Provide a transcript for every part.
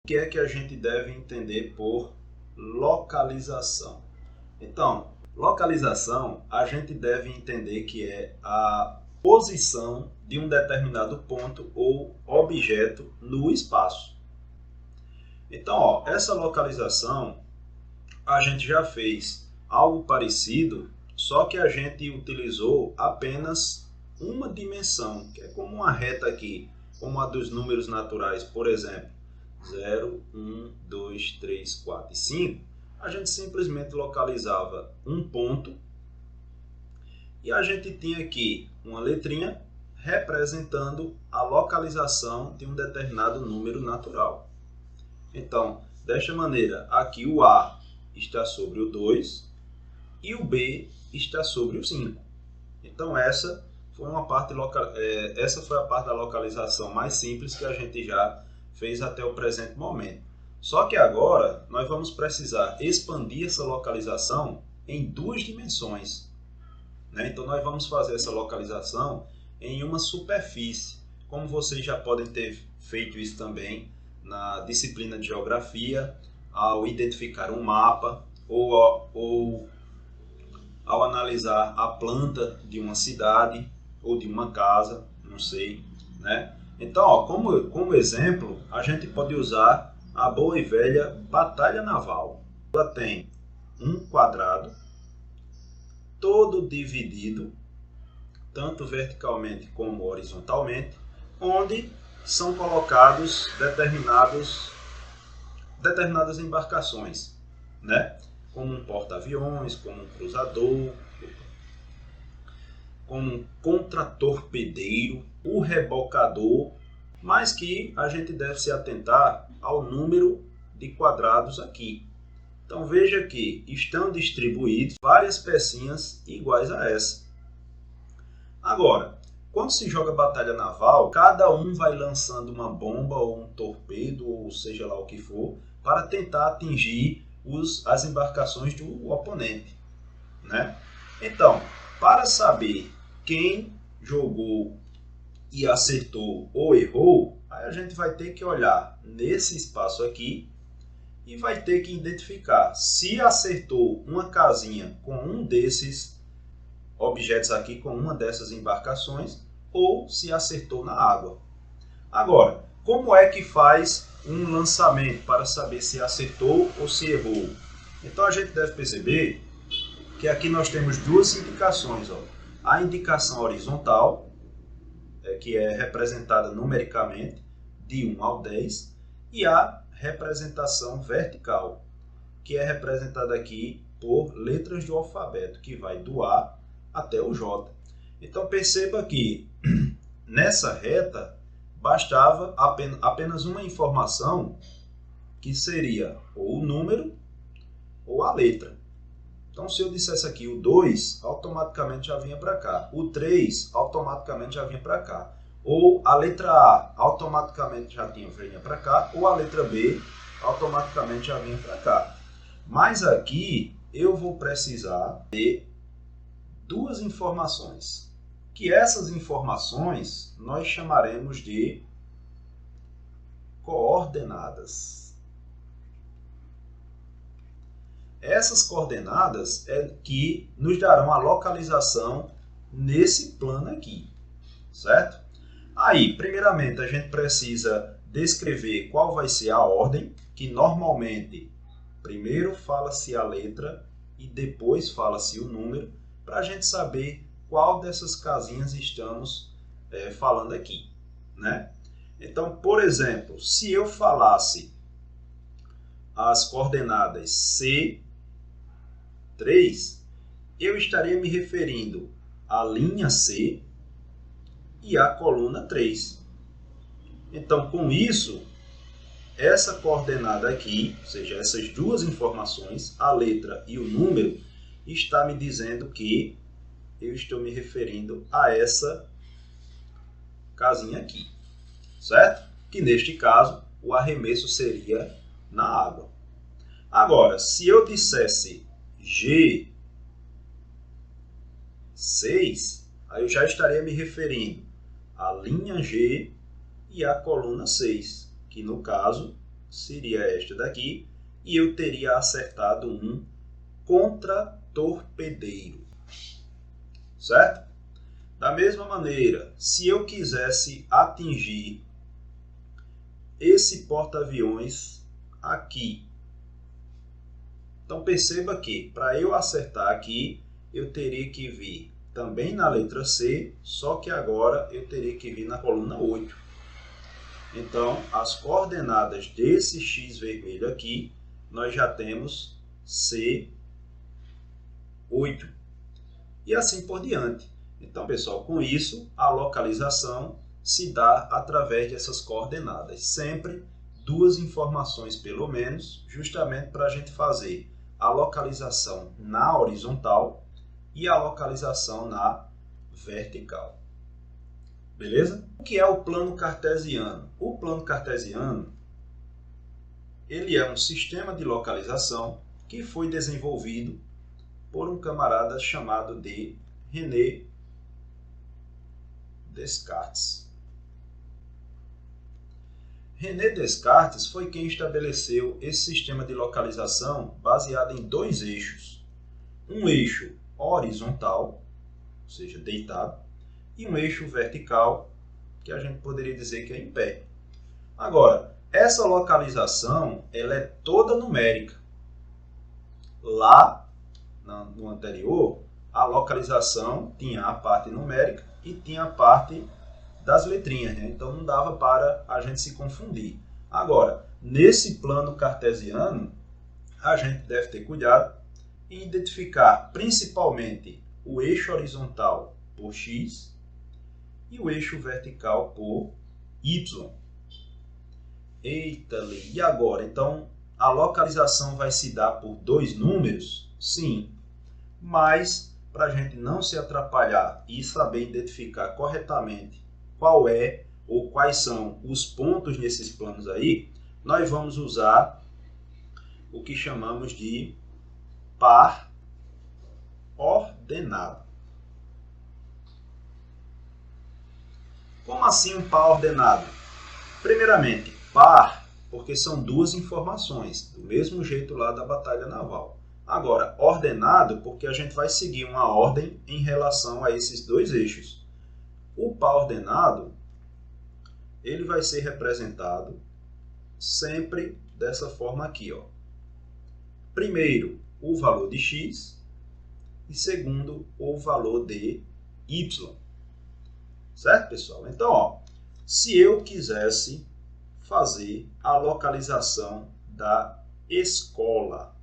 que é que a gente deve entender por localização? Então, localização a gente deve entender que é a posição de um determinado ponto ou objeto no espaço. Então, essa localização a gente já fez algo parecido, só que a gente utilizou apenas uma dimensão, que é como uma reta aqui, como a dos números naturais, por exemplo, 0, 1, 2, 3, 4 e 5, a gente simplesmente localizava um ponto e a gente tinha aqui uma letrinha representando a localização de um determinado número natural. Então, desta maneira, aqui o A está sobre o 2 e o B está sobre o 5. Então, essa foi a parte da localização mais simples que a gente já fez até o presente momento. Só que agora nós vamos precisar expandir essa localização em duas dimensões, né? Então nós vamos fazer essa localização em uma superfície, como vocês já podem ter feito isso também na disciplina de geografia, ao identificar um mapa ou ao analisar a planta de uma cidade ou de uma casa, não sei, né? Então, como exemplo, a gente pode usar a boa e velha batalha naval. Ela tem um quadrado, todo dividido, tanto verticalmente como horizontalmente, onde são colocados determinadas embarcações, né? Como um porta-aviões, como um cruzador, como um contratorpedeiro, o rebocador, mas que a gente deve se atentar ao número de quadrados aqui. Então veja que estão distribuídos várias pecinhas iguais a essa. Agora, quando se joga batalha naval, cada um vai lançando uma bomba ou um torpedo, ou seja lá o que for, para tentar atingir as embarcações do oponente, né? Então, para saber quem jogou e acertou ou errou, aí a gente vai ter que olhar nesse espaço aqui e vai ter que identificar se acertou uma casinha com um desses objetos aqui, com uma dessas embarcações, ou se acertou na água. Agora, como é que faz um lançamento para saber se acertou ou se errou? Então a gente deve perceber que aqui nós temos duas indicações. A indicação horizontal, que é representada numericamente de 1 ao 10, e a representação vertical, que é representada aqui por letras do alfabeto, que vai do A até o J. Então perceba que nessa reta bastava apenas uma informação, que seria ou o número ou a letra. Então, se eu dissesse aqui o 2, automaticamente já vinha para cá. O 3, automaticamente já vinha para cá. Ou a letra A, automaticamente já vinha para cá. Ou a letra B, automaticamente já vinha para cá. Mas aqui eu vou precisar de duas informações. Que essas informações nós chamaremos de coordenadas. Essas coordenadas é que nos darão a localização nesse plano aqui, certo? Aí, primeiramente, a gente precisa descrever qual vai ser a ordem, que normalmente primeiro fala-se a letra e depois fala-se o número, para a gente saber qual dessas casinhas estamos falando aqui, né? Então, por exemplo, se eu falasse as coordenadas C3, eu estaria me referindo à linha C e à coluna 3. Então, com isso, essa coordenada aqui, ou seja, essas duas informações, a letra e o número, está me dizendo que eu estou me referindo a essa casinha aqui, certo? Que neste caso, o arremesso seria na água. Agora, se eu dissesse G6, aí eu já estaria me referindo à linha G e à coluna 6, que no caso seria esta daqui, e eu teria acertado um contratorpedeiro, certo? Da mesma maneira, se eu quisesse atingir esse porta-aviões aqui, então perceba que para eu acertar aqui, eu teria que vir também na letra C, só que agora eu teria que vir na coluna 8. Então, as coordenadas desse X vermelho aqui, nós já temos C8. E assim por diante. Então, pessoal, com isso, a localização se dá através dessas coordenadas. Sempre duas informações, pelo menos, justamente para a gente fazer a localização na horizontal e a localização na vertical. Beleza? O que é o plano cartesiano? O plano cartesiano, ele é um sistema de localização que foi desenvolvido por um camarada chamado de René Descartes. René Descartes foi quem estabeleceu esse sistema de localização baseado em dois eixos. Um eixo horizontal, ou seja, deitado, e um eixo vertical, que a gente poderia dizer que é em pé. Agora, essa localização ela é toda numérica. Lá, no anterior, a localização tinha a parte numérica e tinha a parte das letrinhas, né? Então não dava para a gente se confundir. Agora, nesse plano cartesiano, a gente deve ter cuidado em identificar principalmente o eixo horizontal por X e o eixo vertical por Y. Eita, e agora? Então, a localização vai se dar por dois números? Sim, mas para a gente não se atrapalhar e saber identificar corretamente qual é ou quais são os pontos nesses planos aí, nós vamos usar o que chamamos de par ordenado. Como assim um par ordenado? Primeiramente, par, porque são duas informações, do mesmo jeito lá da batalha naval. Agora, ordenado, porque a gente vai seguir uma ordem em relação a esses dois eixos. O par ordenado, ele vai ser representado sempre dessa forma aqui, ó. Primeiro, o valor de x e segundo, o valor de y. Certo, pessoal? Então, ó, se eu quisesse fazer a localização da escola,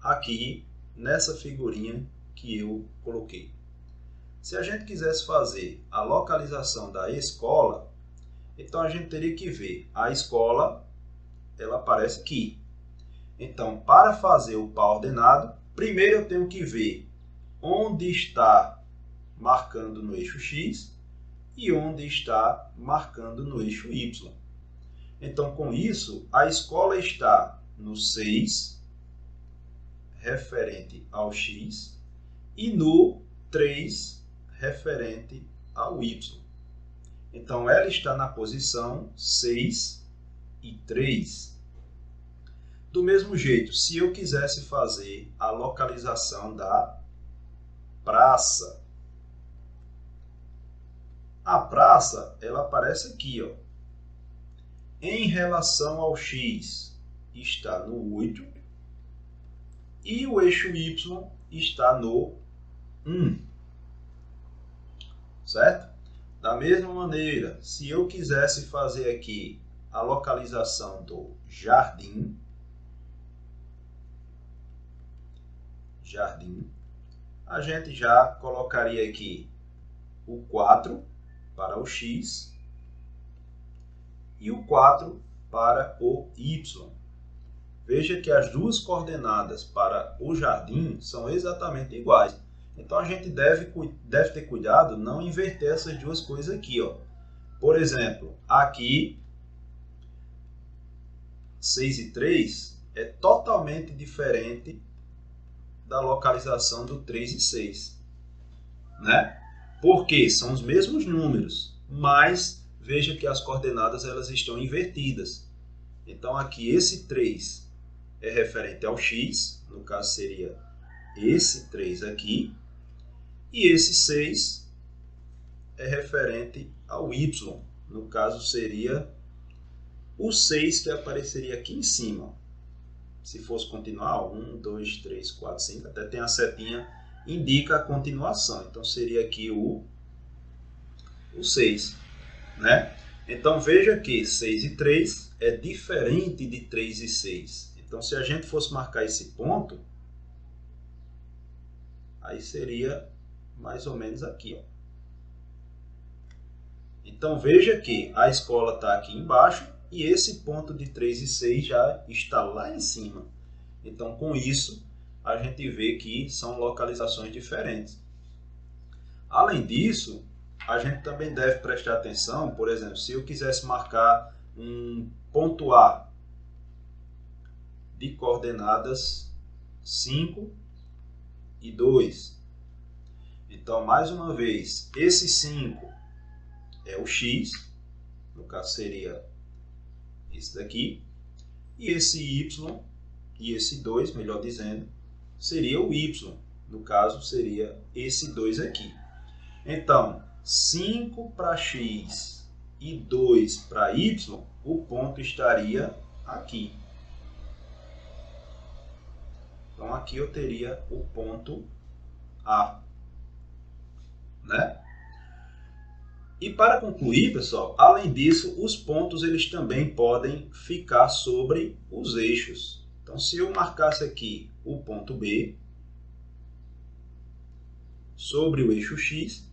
aqui nessa figurinha que eu coloquei. Se a gente quisesse fazer a localização da escola, então a gente teria que ver a escola, ela aparece aqui. Então, para fazer o par ordenado, primeiro eu tenho que ver onde está marcando no eixo X e onde está marcando no eixo Y. Então, com isso, a escola está no 6, referente ao X, e no 3, referente ao Y. Então, ela está na posição 6 e 3. Do mesmo jeito, se eu quisesse fazer a localização da praça, a praça, ela aparece aqui, ó. Em relação ao X, está no 8, e o eixo Y está no 1. Certo? Da mesma maneira, se eu quisesse fazer aqui a localização do jardim, a gente já colocaria aqui o 4 para o X e o 4 para o Y. Veja que as duas coordenadas para o jardim são exatamente iguais. Então a gente deve ter cuidado não inverter essas duas coisas aqui, ó. Por exemplo, aqui 6 e 3 é totalmente diferente da localização do 3 e 6, né? Porque são os mesmos números, mas veja que as coordenadas elas estão invertidas. Então aqui esse 3 é referente ao x, no caso seria esse 3 aqui, e esse 6 é referente ao y, no caso seria o 6 que apareceria aqui em cima. Se fosse continuar, 1, 2, 3, 4, 5, até tem a setinha, indica a continuação. Então seria aqui o 6, né? Então veja que 6 e 3 é diferente de 3 e 6. Então se a gente fosse marcar esse ponto, aí seria mais ou menos aqui, ó. Então veja que a escola está aqui embaixo e esse ponto de 3 e 6 já está lá em cima. Então com isso a gente vê que são localizações diferentes. Além disso, a gente também deve prestar atenção, por exemplo, se eu quisesse marcar um ponto A de coordenadas 5 e 2. Então, mais uma vez, esse 5 é o x, no caso seria esse daqui, e esse y, e esse 2, melhor dizendo, seria o y, no caso seria esse 2 aqui. Então, 5 para x e 2 para y, o ponto estaria aqui. Então, aqui eu teria o ponto A, né? E para concluir, pessoal, além disso, os pontos eles também podem ficar sobre os eixos. Então, se eu marcasse aqui o ponto B sobre o eixo X,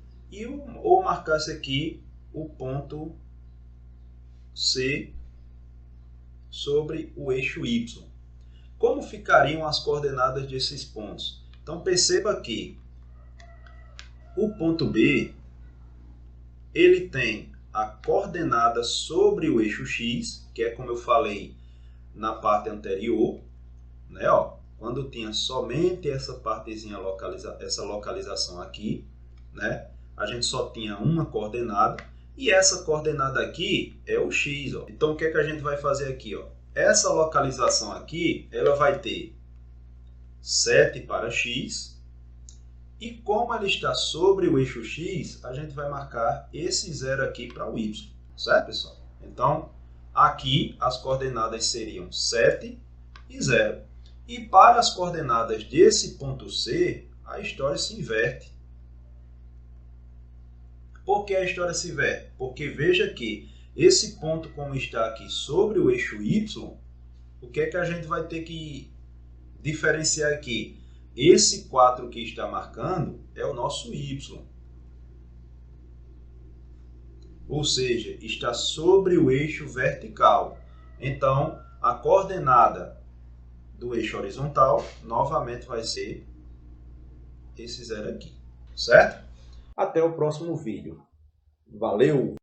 ou marcasse aqui o ponto C sobre o eixo Y. Como ficariam as coordenadas desses pontos? Então perceba que o ponto B ele tem a coordenada sobre o eixo X, que é como eu falei na parte anterior, né? Ó, quando tinha somente essa partezinha essa localização aqui, né? A gente só tinha uma coordenada e essa coordenada aqui é o x. Ó. Então o que é que a gente vai fazer aqui? Ó? Essa localização aqui ela vai ter 7 para x e como ela está sobre o eixo x, a gente vai marcar esse 0 aqui para o y. Certo, pessoal? Então aqui as coordenadas seriam 7 e 0. E para as coordenadas desse ponto C, a história se inverte. Por que a história se inverte? Porque veja que esse ponto, como está aqui sobre o eixo Y, o que é que a gente vai ter que diferenciar aqui? Esse 4 que está marcando é o nosso Y. Ou seja, está sobre o eixo vertical. Então, a coordenada do eixo horizontal novamente vai ser esse 0 aqui. Certo? Até o próximo vídeo. Valeu!